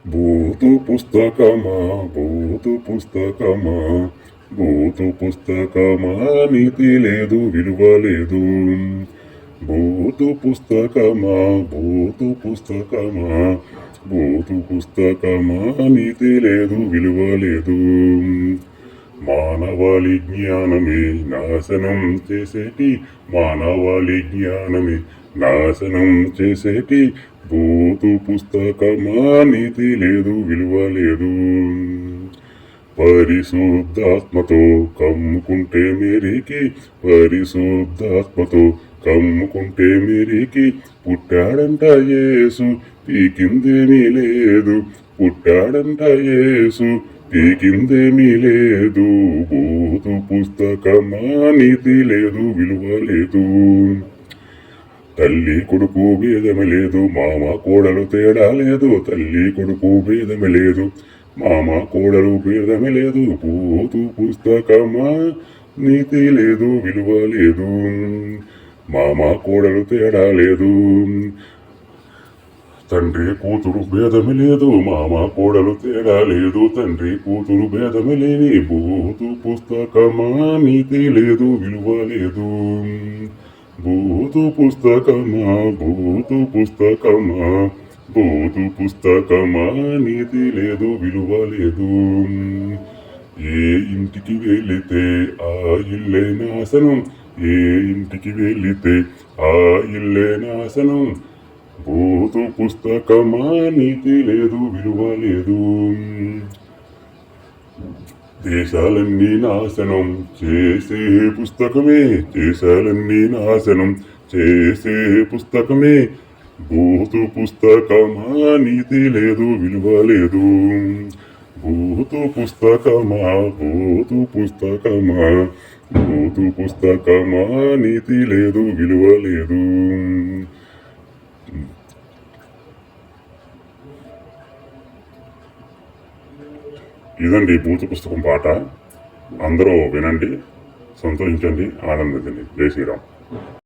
భూతు పుస్తకమా భూతు పుస్తకమా భూతు పుస్తకమా నీతి లేదు విలువ లేదు. భూతు పుస్తకమా భూతు పుస్తకమా భూతు పుస్తకమా నీతి లేదు విలువ లేదు. మానవాళి జ్ఞానమే నాశనం చేసేటి మానవాళి జ్ఞానమే నాశనం చేసేటి భూతు పుస్తకమా నీతి లేదు విలువ లేదు. పరిశుద్ధాత్మతో కమ్ముకుంటే మీరికి పరిశుద్ధాత్మతో కమ్ముకుంటే మీరికి పుట్టాడంట యేసు పీకిందేమీ లేదు. పుట్టాడంట యేసు పీకిందేమీ లేదు. భూతు పుస్తకమా నీతి లేదు విలువ లేదు. తల్లి కొడుకు భేదమే లేదు మామ కోడలు తేడా లేదు. తల్లి కొడుకు భేదమే లేదు మామ కోడలు భేదమే లేదు. భూతు పుస్తకమా నీతి లేదు విలువ లేదు. మామ కోడలు తేడా లేదు. తండ్రి కూతురు భేదమే లేదు మామ కోడలు తేడా లేదు. తండ్రి కూతురు భేదమే లేని భూతు పుస్తకమా నీతి లేదు విలువ లేదు. భూతు పుస్తకమా భూతు పుస్తకమా భూతు పుస్తకమా నీతి లేదు విలువ లేదు. ఏ ఇంటికి వెళితే ఆ ఇల్లే నాశనం. ఏ ఇంటికి వెళితే ఆ ఇల్లే నాశనం. భూతు పుస్తకమా నీతి లేదు విలువ లేదు. దేశాలన్నీ నాశనం చేసే పుస్తకమే దేశాలన్నీ నాశనం చేసే పుస్తకమే. భూతు పుస్తకమా నీతి లేదు విలువ లేదు. భూతు పుస్తకమా భూతు పుస్తకమా భూతు పుస్తకమా నీతి లేదు విలువ లేదు. ఇదండి భూత పుస్తకం పాట. అందరూ వినండి, సంతోషించండి, ఆనందించండి. జై శ్రీరామ్.